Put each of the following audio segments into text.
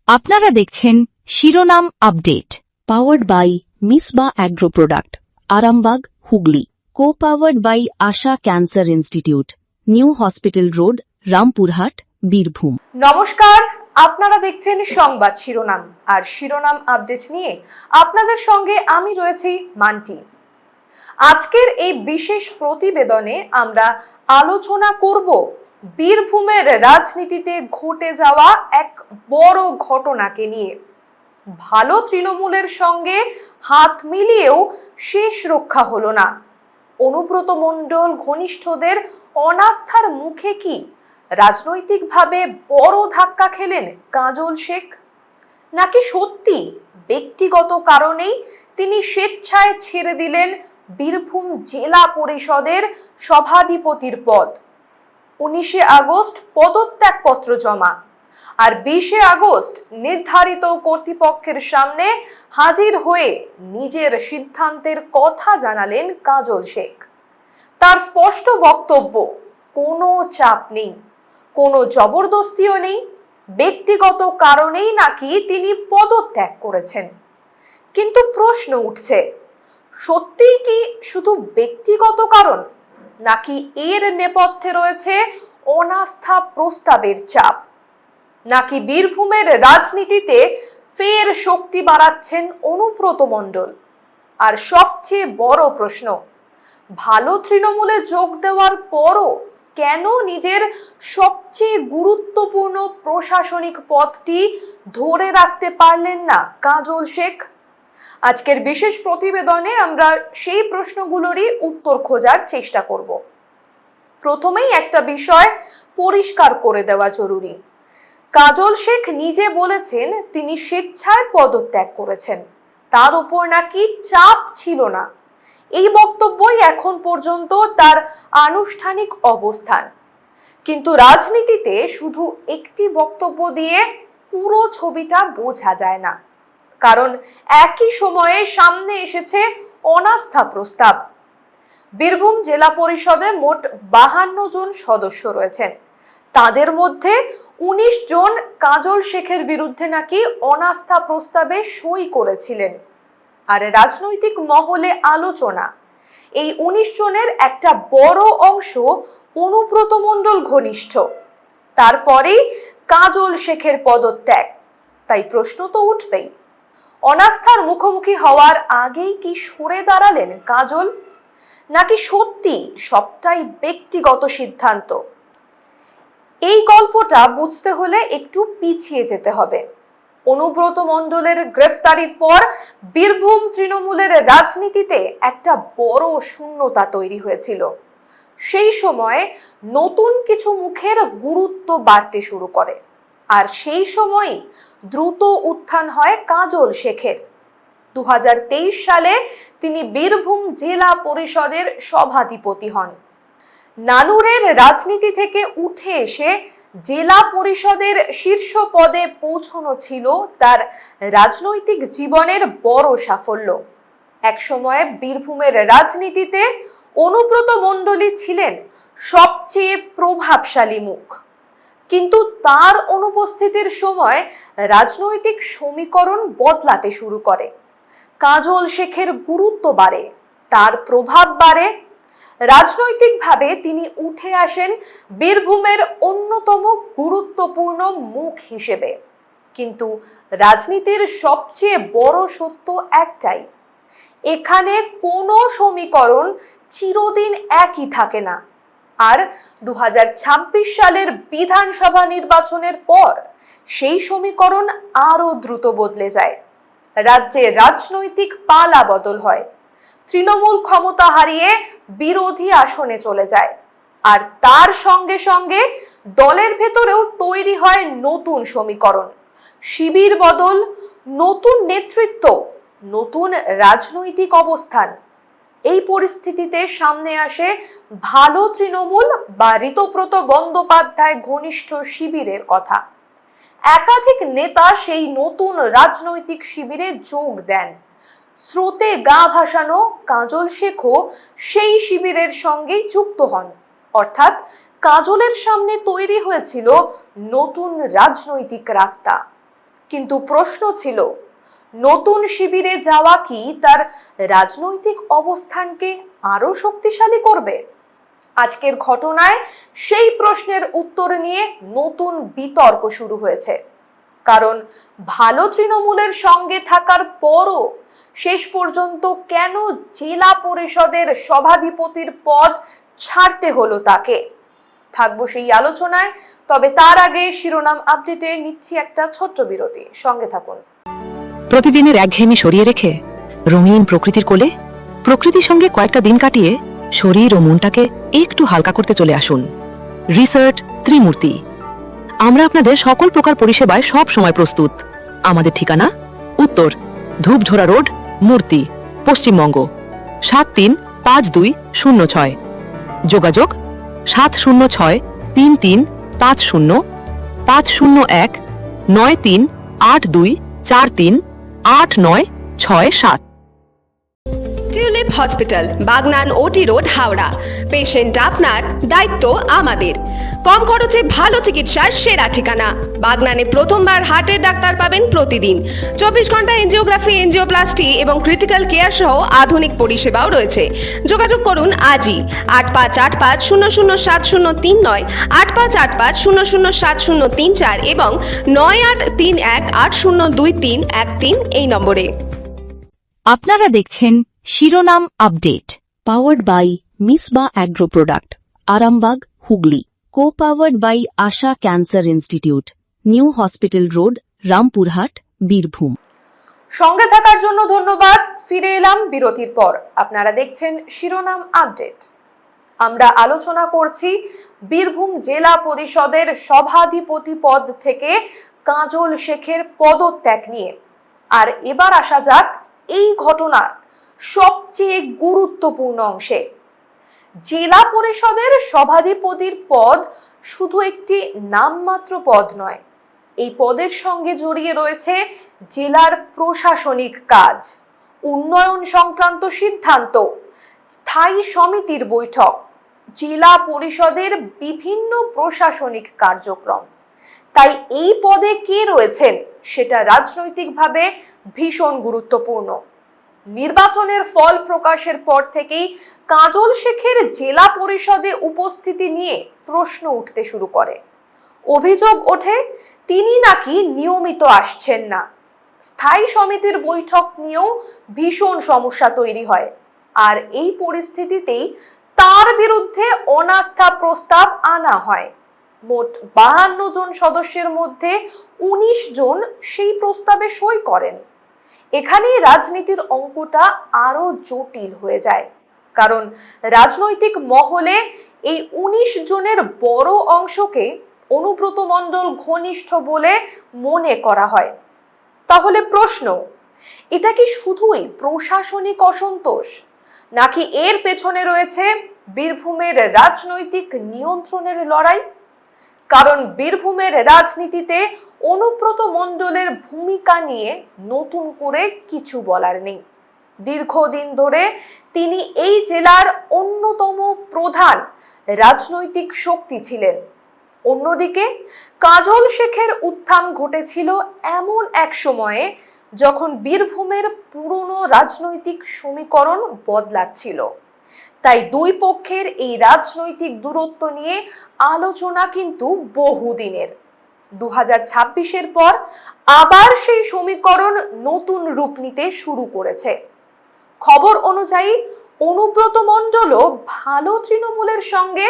আপনারা দেখছেন শিরোনাম update, powered by Misba agro product, Arambagh, Hooghly. Co-powered by Asha cancer institute, new hospital road, Rampurhat, Birbhum. নমস্কার, আপনারা দেখছেন সংবাদ শিরোনাম, আর শিরোনাম আপডেট নিয়ে আপনাদের সঙ্গে আমি রয়েছি মান্টি। আজকের এই বিশেষ প্রতিবেদনে আমরা আলোচনা করব বীরভূমের রাজনীতিতে ঘটে যাওয়া এক বড় ঘটনাকে নিয়ে। ভালো তৃণমূলের সঙ্গে হাত মিলিয়েও শেষ রক্ষা হলো না। অনুব্রত মণ্ডল ঘনিষ্ঠদের অনাস্থার মুখে কি রাজনৈতিকভাবে বড় ধাক্কা খেলেন কাজল শেখ, নাকি সত্যি ব্যক্তিগত কারণেই তিনি স্বেচ্ছায় ছেড়ে দিলেন বীরভূম জেলা পরিষদের সভাধিপতির পদ? 19 আগস্ট পদত্যাগপত্র জমা, আর 20 আগস্ট নির্ধারিত কর্তৃপক্ষের সামনে হাজির হয়ে নিজের সিদ্ধান্তের কথা জানালেন কাজল শেখ। তার স্পষ্ট বক্তব্য, কোনো চাপ নেই, কোনো জবরদস্তিও নেই, ব্যক্তিগত কারণেই নাকি তিনি পদত্যাগ করেছেন। কিন্তু প্রশ্ন উঠছে, সত্যিই কি শুধু ব্যক্তিগত কারণ, নাকি এর নেপথ্যে রয়েছে অনাস্থা প্রস্তাবের চাপ? নাকি বীরভূমের রাজনীতিতে ফের শক্তি বাড়াচ্ছেন অনুব্রত মণ্ডল? আর সবচেয়ে বড় প্রশ্ন, ভালো তৃণমূলে যোগ দেওয়ার পরও কেন নিজের সবচেয়ে গুরুত্বপূর্ণ প্রশাসনিক পদটি ধরে রাখতে পারলেন না কাজল শেখ? আজকের বিশেষ প্রতিবেদনে আমরা সেই প্রশ্নগুলোরই উত্তর খোঁজার চেষ্টা করব। প্রথমেই একটা বিষয় পরিষ্কার করে দেওয়া জরুরি। কাজল শেখ নিজে বলেছেন তিনি স্বেচ্ছায় পদত্যাগ করেছেন, তার উপর নাকি চাপ ছিল না। এই বক্তব্যই এখন পর্যন্ত তার আনুষ্ঠানিক অবস্থান। কিন্তু রাজনীতিতে শুধু একটি বক্তব্য দিয়ে পুরো ছবিটা বোঝা যায় না, কারণ একই সময়ে সামনে এসেছে অনাস্থা প্রস্তাব। বীরভূম জেলা পরিষদে মোট 52 জন সদস্য রয়েছেন, তাদের মধ্যে 19 জন কাজল শেখের বিরুদ্ধে নাকি অনাস্থা প্রস্তাবে সই করেছিলেন। আর রাজনৈতিক মহলে আলোচনা, এই 19 জনের একটা বড় অংশ অনুব্রত মণ্ডল ঘনিষ্ঠ। তারপরেই কাজল শেখের পদত্যাগ। তাই প্রশ্ন তো উঠবেই, অনাস্থার মুখোমুখি হওয়ার আগেই কি সরে দাঁড়ালেন কাজল, নাকি সত্যি সবটাই ব্যক্তিগত সিদ্ধান্ত? এই গল্পটা বুঝতে হলে একটু পিছিয়ে যেতে হবে। অনুব্রত মণ্ডলের গ্রেফতারির পর বীরভূম তৃণমূলের রাজনীতিতে একটা বড় শূন্যতা তৈরি হয়েছিল। সেই সময় নতুন কিছু মুখের গুরুত্ব বাড়তে শুরু করে, আর সেই সময়ই দ্রুত উত্থান হয় কাজল শেখের। 2023 সালে তিনি বীরভূম জেলা পরিষদের সভাধিপতি হন। নানুরের রাজনীতি থেকে উঠে এসে জেলা পরিষদের শীর্ষ পদে পৌঁছানো ছিল তার রাজনৈতিক জীবনের বড় সাফল্য। একসময় বীরভূমের রাজনীতিতে অনুব্রত মণ্ডলই ছিলেন সবচেয়ে প্রভাবশালী মুখ। কিন্তু তার অনুপস্থিতির সময় রাজনৈতিক সমীকরণ বদলাতে শুরু করে। কাজল শেখের গুরুত্ব বাড়ে, তার প্রভাব বাড়ে। রাজনৈতিকভাবে তিনি উঠে আসেন বীরভূমের অন্যতম গুরুত্বপূর্ণ মুখ হিসেবে। কিন্তু রাজনীতির সবচেয়ে বড় সত্য একটাই, এখানে কোনো সমীকরণ চিরদিন একই থাকে না। আর 2026 সালের বিধানসভা নির্বাচনের পর সেই সমীকরণ আরো দ্রুত বদলে যায়। রাজ্যে রাজনৈতিক পালা বদল হয়, তৃণমূল ক্ষমতা হারিয়ে বিরোধী আসনে চলে যায়, আর তার সঙ্গে সঙ্গে দলের ভেতরেও তৈরি হয় নতুন সমীকরণ। শিবির বদল, নতুন নেতৃত্ব, নতুন রাজনৈতিক অবস্থান। এই পরিস্থিতিতে সামনে আসে ভালো তৃণমূল বা ঋতব্রত বন্দ্যোপাধ্যায় ঘনিষ্ঠ শিবিরের কথা। একাধিক নেতা সেই নতুন রাজনৈতিক শিবিরে যোগ দেন। স্রোতে গা ভাসানো কাজল শেখও সেই শিবিরের সঙ্গেই যুক্ত হন। অর্থাৎ কাজলের সামনে তৈরি হয়েছিল নতুন রাজনৈতিক রাস্তা। কিন্তু প্রশ্ন ছিল, নতুন শিবিরে যাওয়া কি তার রাজনৈতিক অবস্থানকে আরো শক্তিশালী করবে? আজকের ঘটনায় সেই প্রশ্নের উত্তর নিয়ে নতুন বিতর্ক শুরু হয়েছে। কারণ ভালো তৃণমূলের সঙ্গে থাকার পরও শেষ পর্যন্ত কেন জেলা পরিষদের সভাধিপতির পদ ছাড়তে হলো তাকে? থাকবো সেই আলোচনায়, তবে তার আগে শিরোনাম আপডেটে নিচ্ছি একটা ছোট্ট বিরতি, সঙ্গে থাকুন। প্রতিদিনের একঘেয়েমি সরিয়ে রেখে রঙিন প্রকৃতির কোলে প্রকৃতির সঙ্গে কয়েকটা দিন কাটিয়ে শরীর ও মনটাকে একটু হালকা করতে চলে আসুন রিসার্চ ত্রিমূর্তি। আমরা আপনাদের সকল প্রকার পরিষেবায় সব সময় প্রস্তুত। আমাদের ঠিকানা উত্তর ধূপঝোড়া রোড, মূর্তি, পশ্চিমবঙ্গ 735206। যোগাযোগ 706-33501-9382438967। টিউলিপ হসপিটাল, বাগনান ওটি রোড, হাওড়া। পেশেন্ট আপনার, দায়িত্ব আমাদের। কম খরচে ভালো চিকিৎসার সেরা ঠিকানা। বাগনানে প্রথমবার হার্টের ডাক্তার পাবেন প্রতিদিন। 24 ঘন্টা এনজিওগ্রাফি, এনজিওপ্লাস্টি এবং ক্রিটিক্যাল কেয়ার সহ আধুনিক পরিষেবাও রয়েছে। যোগাযোগ করুন আজই 8585007039, 8585007034 এবং 9831802313 এই নম্বরে। আপনারা দেখছেন শিরোনাম update, powered by Misba agro product, Arambagh, Hooghly. Co powered by Asha cancer institute, new hospital road, Rampurhat, Birbhum. সঙ্গে থাকার জন্য ধন্যবাদ। ফিরে এলাম বিরতির পর। আপনারা দেখছেন শিরোনাম আপডেট। আমরা আলোচনা করছি বীরভূম জেলা পরিষদের সভাধিপতি পদ থেকে কাজল শেখের পদত্যাগ নিয়ে। আর এবার আসা যাক এই ঘটনার সবচেয়ে গুরুত্বপূর্ণ অংশে। জেলা পরিষদের সভাধিপতির পদ শুধু একটি নামমাত্র পদ নয়, এই পদের সঙ্গে জড়িয়ে রয়েছে জেলার প্রশাসনিক কাজ, উন্নয়ন সংক্রান্ত সিদ্ধান্ত, স্থায়ী সমিতির বৈঠক, জেলা পরিষদের বিভিন্ন প্রশাসনিক কার্যক্রম। তাই এই পদে কে রয়েছেন সেটা রাজনৈতিকভাবে ভীষণ গুরুত্বপূর্ণ। নির্বাচনের ফল প্রকাশের পর থেকেই কাজল শেখের জেলা পরিষদে উপস্থিতি নিয়ে প্রশ্ন উঠতে শুরু করে। অভিযোগ ওঠে তিনি নাকি নিয়মিত আসছেন না। স্থায়ী সমিতির বৈঠক নিয়েও ভীষণ সমস্যা তৈরি হয়। আর এই পরিস্থিতিতেই তার বিরুদ্ধে অনাস্থা প্রস্তাব আনা হয়। মোট 52 জন সদস্যের মধ্যে 19 জন সেই প্রস্তাবে সই করেন। এখানেই রাজনীতির অঙ্কটা আরো জটিল হয়ে যায়, কারণ রাজনৈতিক মহলে এই 19 জনের বড় অংশকে অনুব্রত মণ্ডল ঘনিষ্ঠ বলে মনে করা হয়। তাহলে প্রশ্ন, এটা কি শুধুই প্রশাসনিক অসন্তোষ, নাকি এর পেছনে রয়েছে বীরভূমের রাজনৈতিক নিয়ন্ত্রণের লড়াই? কারণ বীরভূমের রাজনীতিতে অনুব্রত মণ্ডলের ভূমিকা নিয়ে নতুন করে কিছু বলার নেই। দীর্ঘদিন ধরে তিনি এই জেলার অন্যতম প্রধান রাজনৈতিক শক্তি ছিলেন। অন্যদিকে কাজল শেখের উত্থান ঘটেছিল এমন এক সময়ে যখন বীরভূমের পুরনো রাজনৈতিক সমীকরণ বদলাচ্ছিল। তাই দুই পক্ষের এই রাজনৈতিক দূরত্ব নিয়ে আলোচনা কিন্তু বহুদিনের। 2026-এর পর আবার সেই সমীকরণ নতুন রূপ নিতে শুরু করেছে। খবর অনুযায়ী অনুব্রত মণ্ডলও ভালো তৃণমূলের সঙ্গে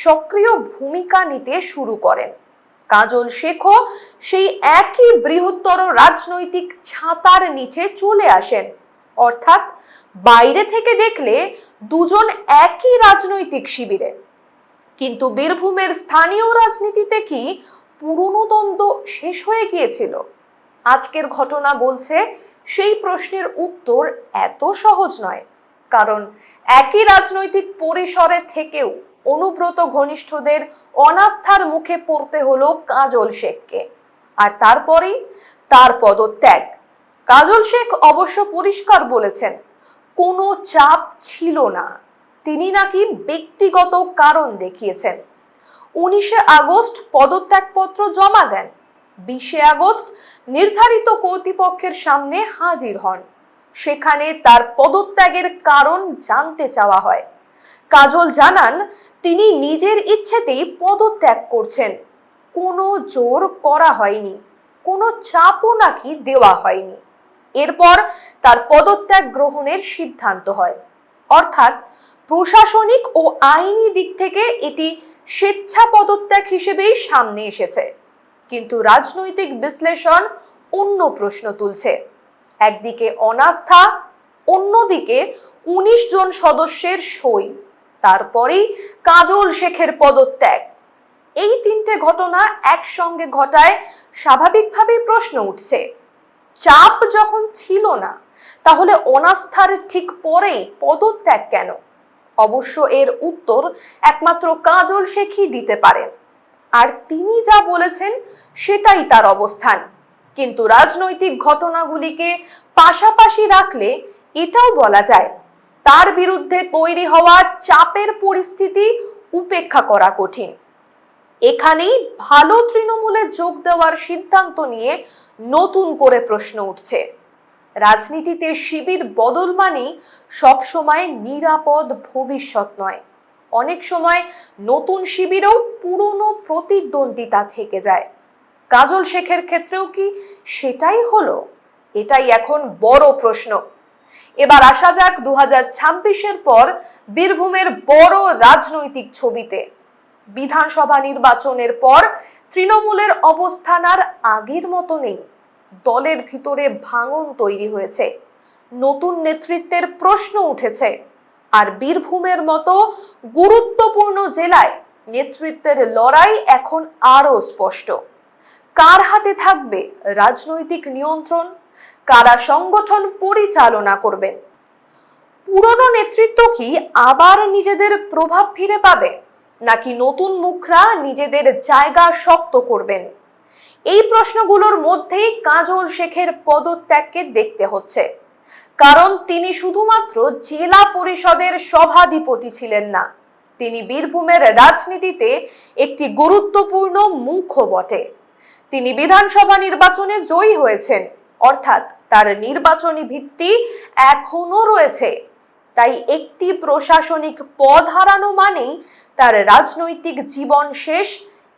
সক্রিয় ভূমিকা নিতে শুরু করেন। কাজল শেখও সেই একই বৃহত্তর রাজনৈতিক ছাতার নিচে চলে আসেন। অর্থাৎ বাইরে থেকে দেখলে দুজন একই রাজনৈতিক শিবিরে। কিন্তু বীরভূমের স্থানীয় রাজনীতিতে কি পুরনো দ্বন্দ্ব শেষ হয়ে গিয়েছিল? আজকের ঘটনা বলছে সেই প্রশ্নের উত্তর এত সহজ নয়। কারণ একই রাজনৈতিক পরিসরে থেকেও অনুব্রত ঘনিষ্ঠদের অনাস্থার মুখে পড়তে হলো কাজল শেখকে, আর তারপরেই তার পদত্যাগ। কাজল শেখ অবশ্য পরিষ্কার বলেছেন কোনো চাপ ছিল না, তিনি নাকি ব্যক্তিগত কারণ দেখিয়েছেন। 19শে আগস্ট পদত্যাগপত্র জমা দেন। 20শে আগস্ট নির্ধারিত কর্তৃপক্ষের সামনে হাজির হন। সেখানে তার পদত্যাগের কারণ জানতে চাওয়া হয়। কাজল জানান, তিনি নিজের ইচ্ছেতেই পদত্যাগ করছেন, কোনো জোর করা হয়নি, কোনো চাপও নাকি দেওয়া হয়নি। এরপর তার পদত্যাগ গ্রহণের সিদ্ধান্ত হয়, অর্থাৎ প্রশাসনিক ও আইনি দিক থেকে এটি স্বেচ্ছা পদত্যাগ হিসেবেই সামনে এসেছে। কিন্তু রাজনৈতিক বিশ্লেষণ অন্য প্রশ্ন তুলছে। একদিকে অনাস্থা, অন্যদিকে 19 জন সদস্যের সই, তারপরেই কাজল শেখের পদত্যাগ। এই তিনটে ঘটনা একসঙ্গে ঘটায় স্বাভাবিকভাবেই প্রশ্ন উঠছে, চাপ যখন ছিল না, তাহলে অনাস্থার ঠিক পরেই পদত্যাগ কেন? অবশ্য এর উত্তর একমাত্র কাজল শেখই দিতে পারেন, আর তিনি যা বলেছেন সেটাই তার অবস্থান। কিন্তু রাজনৈতিক ঘটনাগুলিকে পাশাপাশি রাখলে এটাও বলা যায়, তার বিরুদ্ধে তৈরি হওয়া চাপের পরিস্থিতি উপেক্ষা করা কঠিন। এখানেই ভালো তৃণমূলে যোগ দেওয়ার সিদ্ধান্ত নিয়ে নতুন করে প্রশ্ন উঠছে। রাজনীতিতে শিবির বদল মানেই সবসময় নিরাপদ ভবিষ্যৎ নয়। অনেক সময় নতুন শিবিরেও পুরনো প্রতিদ্বন্দ্বিতা থেকে যায়। কাজল শেখের ক্ষেত্রেও কি সেটাই হলো? এটাই এখন বড় প্রশ্ন। এবার আসা যাক 2026-এর পর বীরভূমের বড় রাজনৈতিক ছবিতে। বিধানসভা নির্বাচনের পর তৃণমূলের অবস্থান আর আগের মতো নেই। দলের ভিতরে ভাঙন তৈরি হয়েছে, নতুন নেতৃত্বের প্রশ্ন উঠেছে, আর বীরভূমের মতো গুরুত্বপূর্ণ জেলায় নেতৃত্বের লড়াই এখন আরো স্পষ্ট। কার হাতে থাকবে রাজনৈতিক নিয়ন্ত্রণ? কারা সংগঠন পরিচালনা করবেন? পুরনো নেতৃত্ব কি আবার নিজেদের প্রভাব ফিরে পাবে, নাকি নতুন মুখরা নিজেদের জায়গা শক্ত করবেন? এই প্রশ্নগুলোর মধ্যেই কাজল শেখের পদত্যাগকে দেখতে হচ্ছে। কারণ তিনি শুধুমাত্র জেলা পরিষদের সভাধিপতি ছিলেন না, তিনি বীরভূমের রাজনীতিতে একটি গুরুত্বপূর্ণ মুখও বটে। তিনি বিধানসভা নির্বাচনে জয়ী হয়েছেন, অর্থাৎ তার নির্বাচনী ভিত্তি এখনো রয়েছে। তাই একটি প্রশাসনিক পদ হারানো মানেই তার রাজনৈতিক জীবন শেষ,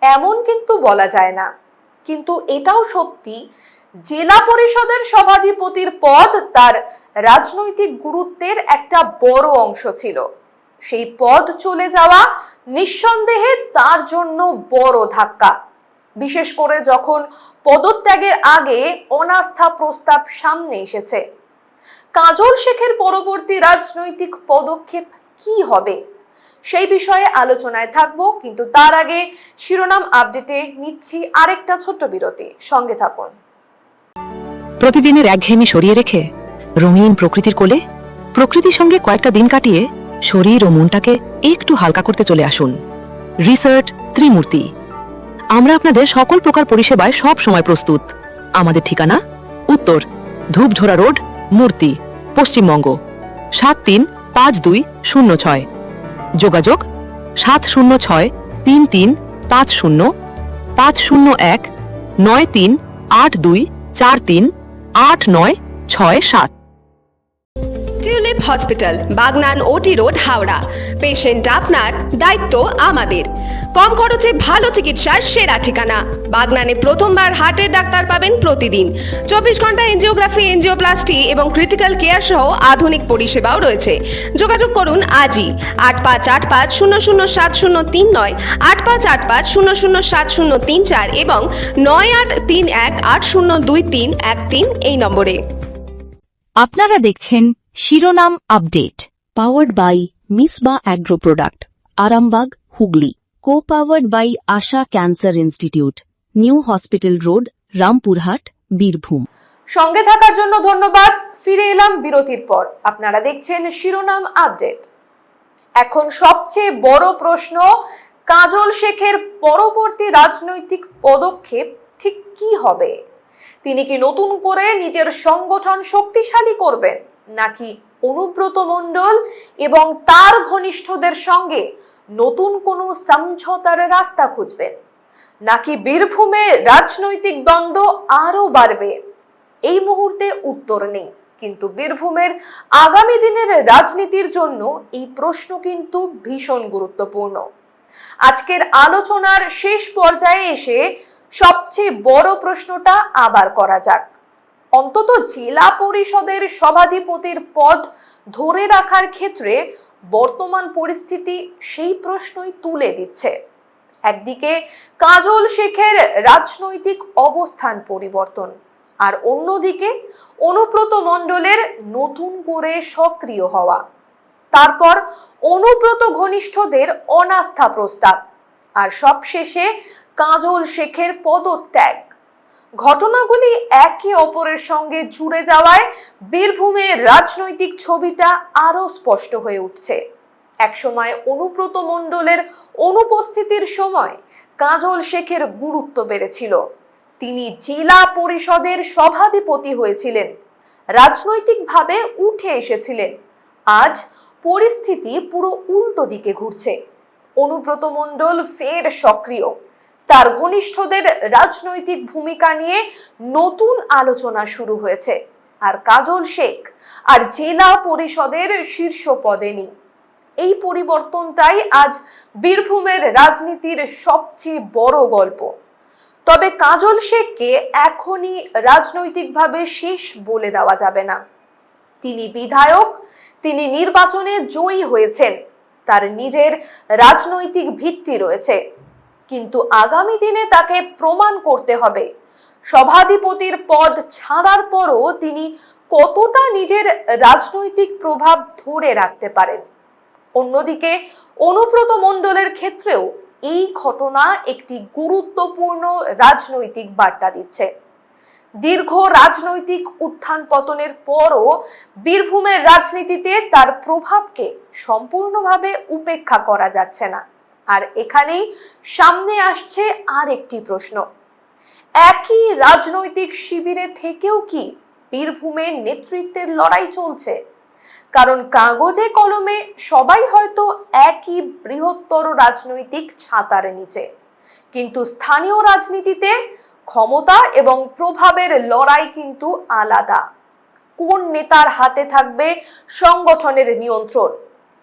এমন কিন্তু বলা যায় না। কিন্তু এটাও সত্যি, জেলা পরিষদের সভাধিপতির পদ তার রাজনৈতিক গুরুত্বের একটা বড় অংশ ছিল। সেই পদ চলে যাওয়া নিঃসন্দেহে তার জন্য বড় ধাক্কা, বিশেষ করে যখন পদত্যাগের আগে অনাস্থা প্রস্তাব সামনে এসেছে। কাজল শেখের পরবর্তী রাজনৈতিক পদক্ষেপ কি হবে সেই বিষয়ে আলোচনায় থাকবো, কিন্তু তার আগে শিরোনাম আপডেটে নিচ্ছি আরেকটা ছোট্ট বিরতি, সঙ্গে থাকুন। প্রতিদিনের একঘেয়েমি সরিয়ে রেখে রঙিন প্রকৃতির কোলে প্রকৃতির সঙ্গে কয়েকটা দিন কাটিয়ে শরীর ও মনটাকে একটু হালকা করতে চলে আসুন। রিসার্চ ত্রিমূর্তি। আমরা আপনাদের সকল প্রকার পরিষেবায় সব সময় প্রস্তুত। আমাদের ঠিকানা উত্তর ধূপঝোড়া রোড, মূর্তি, পশ্চিমবঙ্গ 735206। যোগাযোগ 706335019382438967। টিউলিপ হসপিটাল, বাগনান ওটি রোড, হাওড়া। পেশেন্ট আপনার, দায়িত্ব আমাদের। কম খরচে ভালো চিকিৎসার সেরা ঠিকানা। বাগনানে প্রথমবার হার্টের ডাক্তার পাবেন প্রতিদিন। 24 ঘন্টা এনজিওগ্রাফি, এনজিওপ্লাস্টি এবং ক্রিটিক্যাল কেয়ার সহ আধুনিক পরিষেবাও রয়েছে। যোগাযোগ করুন আজই 8585007039, 8585007034 এবং 9831802313 এই নম্বরে। আপনারা দেখছেন শিরোনাম update, powered by Misba agro product, Arambagh, Hooghly. Co powered by Asha cancer institute, new hospital road, Rampurhat, Birbhum. সঙ্গে থাকার জন্য ধন্যবাদ। ফিরে এলাম বিরতির পর। আপনারা দেখছেন শিরোনাম আপডেট। এখন সবচেয়ে বড় প্রশ্ন, কাজল শেখের পরবর্তী রাজনৈতিক পদক্ষেপ ঠিক কি হবে? তিনি কি নতুন করে নিজের সংগঠন শক্তিশালী করবেন, নাকি অনুব্রত মণ্ডল এবং তার ঘনিষ্ঠদের সঙ্গে নতুন কোনো সমঝোতার রাস্তা খুঁজবেন? নাকি বীরভূমে রাজনৈতিক দ্বন্দ্ব আরো বাড়বে? এই মুহূর্তে উত্তর নেই, কিন্তু বীরভূমের আগামী দিনের রাজনীতির জন্য এই প্রশ্ন কিন্তু ভীষণ গুরুত্বপূর্ণ। আজকের আলোচনার শেষ পর্যায়ে এসে সবচেয়ে বড় প্রশ্নটা আবার করা যাক। অন্তত জেলা পরিষদের সভাধিপতির পদ ধরে রাখার ক্ষেত্রে বর্তমান পরিস্থিতি সেই প্রশ্নই তুলে দিচ্ছে। একদিকে কাজল শেখের রাজনৈতিক অবস্থান পরিবর্তন, আর অন্যদিকে অনুব্রত মণ্ডলের নতুন করে সক্রিয় হওয়া, তারপর অনুব্রত ঘনিষ্ঠদের অনাস্থা প্রস্তাব, আর সবশেষে কাজল শেখের পদত্যাগ। ঘটনাগুলি একে অপরের সঙ্গে জুড়ে যাওয়ায় বীরভূমের রাজনৈতিক ছবিটা আরো স্পষ্ট হয়ে উঠছে। একসময় অনুব্রত মণ্ডলের অনুপস্থিতির সময় কাজল শেখের গুরুত্ব বেড়েছিল। তিনি জেলা পরিষদের সভাধিপতি হয়েছিলেন, রাজনৈতিকভাবে উঠে এসেছিলেন। আজ পরিস্থিতি পুরো উল্টো দিকে ঘুরছে। অনুব্রত মণ্ডল ফের সক্রিয়, তার ঘনিষ্ঠদের রাজনৈতিক ভূমিকা নিয়ে নতুন আলোচনা শুরু হয়েছে, আর কাজল শেখ আর জেলা পরিষদের শীর্ষ পদে নেই। এই পরিবর্তনটাই আজ বীরভূমের রাজনীতির সবচেয়ে বড় গল্প। তবে কাজল শেখকে এখনই রাজনৈতিকভাবে শেষ বলে দেওয়া যাবে না। তিনি বিধায়ক, তিনি নির্বাচনে জয়ী হয়েছেন, তার নিজের রাজনৈতিক ভিত্তি রয়েছে, কিন্তু আগামী দিনে তাকে প্রমাণ করতে হবে সভাধিপতির পদ ছাড়ার পরও তিনি কতটা নিজের রাজনৈতিক প্রভাব ধরে রাখতে পারেন। অন্যদিকে অনুব্রত মণ্ডলের ক্ষেত্রেও এই ঘটনা একটি গুরুত্বপূর্ণ রাজনৈতিক বার্তা দিচ্ছে। দীর্ঘ রাজনৈতিক উত্থান পতনের পরও বীরভূমের রাজনীতিতে তার প্রভাবকে সম্পূর্ণভাবে উপেক্ষা করা যাচ্ছে না। আর এখানেই সামনে আসছে আর একটি প্রশ্ন, একই রাজনৈতিক শিবিরে থেকেও কি বীরভূমের নেতৃত্বের লড়াই চলছে? কারণ কাগজে কলমে সবাই হয়তো একই বৃহত্তর রাজনৈতিক ছাতার নিচে, কিন্তু স্থানীয় রাজনীতিতে ক্ষমতা এবং প্রভাবের লড়াই কিন্তু আলাদা। কোন নেতার হাতে থাকবে সংগঠনের নিয়ন্ত্রণ?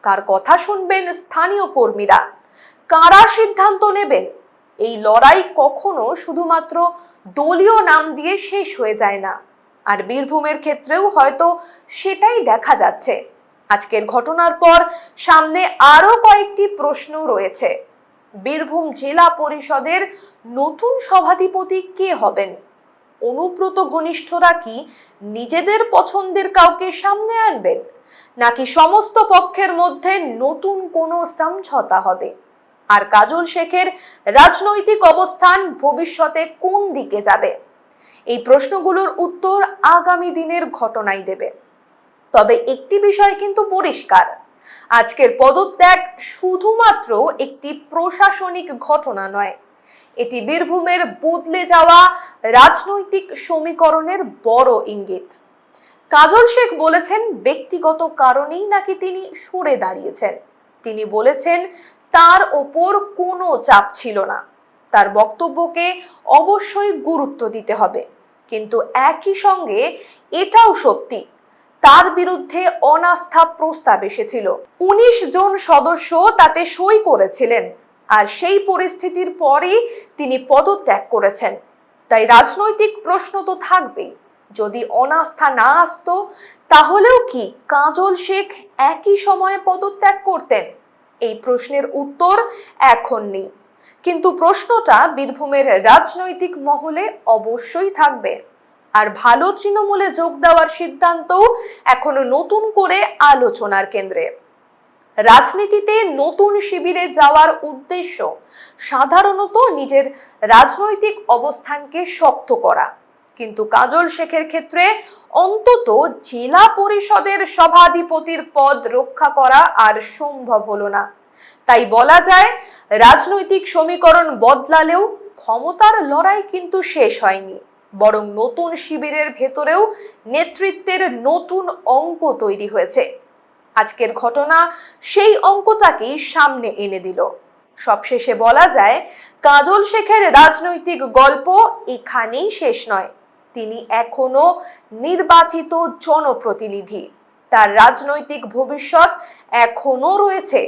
কার কথা শুনবেন স্থানীয় কর্মীরা? কারা সিদ্ধান্ত নেবেন? এই লড়াই কখনো শুধুমাত্র দলীয় নাম দিয়ে শেষ হয়ে যায় না, আর বীরভূমের ক্ষেত্রেও হয়তো সেটাই দেখা যাচ্ছে। আজকের ঘটনার পর সামনে আরো কয়েকটি প্রশ্ন রয়েছে। বীরভূম জেলা পরিষদের নতুন সভাধিপতি কে হবেন? অনুব্রত ঘনিষ্ঠরা কি নিজেদের পছন্দের কাউকে সামনে আনবেন, নাকি সমস্ত পক্ষের মধ্যে নতুন কোনো সমঝোতা হবে? আর কাজল শেখের রাজনৈতিক অবস্থান ভবিষ্যতে কোন দিকে যাবে? এই প্রশ্নগুলোর উত্তর আগামী দিনের ঘটনাই দেবে। তবে একটি বিষয় কিন্তু পরিষ্কার, আজকের পদত্যাগ শুধুমাত্র একটি প্রশাসনিক ঘটনা নয়, এটি বীরভূমের বদলে যাওয়া রাজনৈতিক সমীকরণের বড় ইঙ্গিত। কাজল শেখ বলেছেন ব্যক্তিগত কারণেই নাকি তিনি সরে দাঁড়িয়েছেন। তিনি বলেছেন তার ওপর কোনো চাপ ছিল না। তার বক্তব্যকে অবশ্যই গুরুত্ব দিতে হবে, কিন্তু একই সঙ্গে এটাও সত্যি তার বিরুদ্ধে অনাস্থা প্রস্তাব এসেছিল। ১৯ জন সদস্য তাতে সই করেছিলেন, আর সেই পরিস্থিতির পরেই তিনি পদত্যাগ করেছেন। তাই রাজনৈতিক প্রশ্ন তো থাকবেই। যদি অনাস্থা না আসতো তাহলেও কি কাজল শেখ একই সময়ে পদত্যাগ করতেন? এই প্রশ্নের উত্তর এখন নেই, কিন্তু প্রশ্নটা বীরভূমের রাজনৈতিক মহলে অবশ্যই থাকবে। আর ভালো তৃণমূলে যোগ দেওয়ার সিদ্ধান্তও এখনো নতুন করে আলোচনার কেন্দ্রে। রাজনীতিতে নতুন শিবিরে যাওয়ার উদ্দেশ্য সাধারণত নিজের রাজনৈতিক অবস্থানকে শক্ত করা, কিন্তু কাজল শেখের ক্ষেত্রে অন্তত জেলা পরিষদের সভাধিপতির পদ রক্ষা করা আর সম্ভব হলো না। তাই বলা যায় রাজনৈতিক সমীকরণ বদলালেও ক্ষমতার লড়াই কিন্তু শেষ হয়নি, বরং নতুন শিবিরের ভেতরেও নেতৃত্বের নতুন অঙ্ক তৈরি হয়েছে। আজকের ঘটনা সেই অঙ্কটাকেই সামনে এনে দিল। সবশেষে বলা যায়, কাজল শেখের রাজনৈতিক গল্প এখানেই শেষ নয়। তিনি এখনো নির্বাচিত জনপ্রতিনিধি, তার রাজনৈতিক ভবিষ্যৎ এখনো রয়েছে।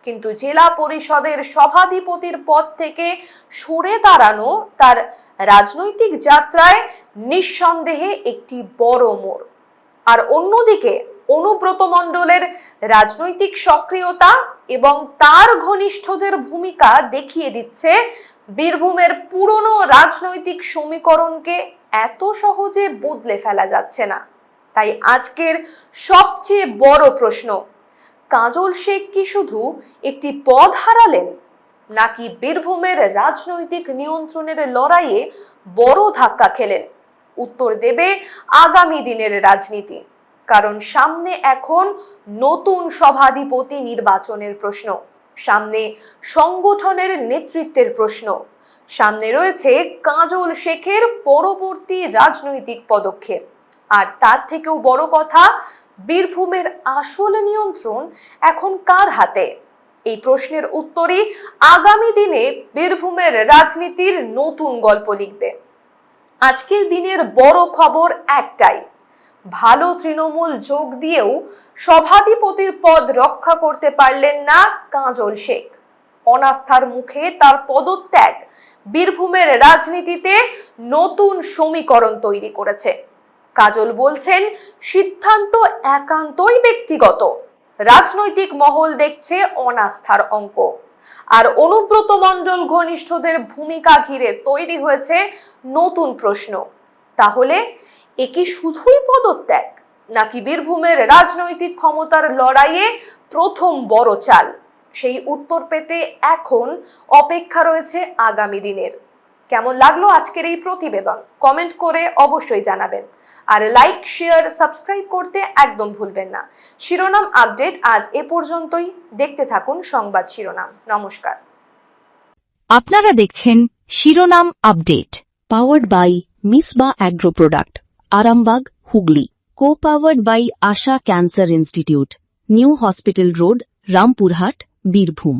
কিন্তু জেলা পরিষদের সভাধিপতির পদ থেকে সরে দাঁড়ানো তার রাজনৈতিক যাত্রায় নিঃসন্দেহে একটি বড় মোড়। আর অন্যদিকে অনুব্রত মণ্ডলের রাজনৈতিক সক্রিয়তা এবং তার ঘনিষ্ঠদের ভূমিকা দেখিয়ে দিচ্ছে বীরভূমের পুরনো রাজনৈতিক সমীকরণকে এত সহজে বদলে ফেলা যাচ্ছে না। তাই আজকের সবচেয়ে বড় প্রশ্ন, কাজল শেখ কি শুধু একটি পদ হারালেন, নাকি বীরভূমের রাজনৈতিক নিয়ন্ত্রণের লড়াইয়ে বড় ধাক্কা খেলেন? উত্তর দেবে আগামী দিনের রাজনীতি। কারণ সামনে এখন নতুন সভাধিপতি নির্বাচনের প্রশ্ন, সামনে সংগঠনের নেতৃত্বের প্রশ্ন, সামনে রয়েছে কাজল শেখের পরবর্তী রাজনৈতিক পদক্ষেপ। আর তার থেকেও বড় কথা, বীরভূমের আসল নিয়ন্ত্রণ এখন কার হাতে? এই প্রশ্নের উত্তরই আগামী দিনে বীরভূমের রাজনীতির নতুন গল্প লিখবে। আজকের দিনের বড় খবর একটাই, ভালো তৃণমূল যোগ দিয়েও সভাধিপতির পদ রক্ষা করতে পারলেন না কাজল শেখ। অনাস্থার মুখে তার পদত্যাগ বীরভূমের রাজনীতিতে নতুন সমীকরণ তৈরি করেছে। কাজল বলছেন, সিদ্ধান্ত একান্তই ব্যক্তিগত, রাজনৈতিক মহল দেখছে অনাস্থার অঙ্ক। আর অনুব্রত মণ্ডল ঘনিষ্ঠদের ভূমিকা ঘিরে তৈরি হয়েছে নতুন প্রশ্ন, তাহলে এ কি শুধুই পদত্যাগ, নাকি বীরভূমের রাজনৈতিক ক্ষমতার লড়াইয়ে প্রথম বড় চাল? সেই উত্তর পেতে এখন অপেক্ষা রয়েছে আগামী দিনের। কেমন লাগলো আজকের এই প্রতিবেদন? কমেন্ট করে অবশ্যই জানাবেন। আর লাইক, শেয়ার, সাবস্ক্রাইব করতে একদম ভুলবেন না। শিরোনাম আপডেট আজ এ পর্যন্তই। দেখতে থাকুন সংবাদ শিরোনাম। নমস্কার। আপনারা দেখছেন শিরোনাম update, powered by Misba agro product, Arambagh, Hooghly. co-powered by Asha Cancer Institute, New Hospital Road, Rampurhat, Birbhum.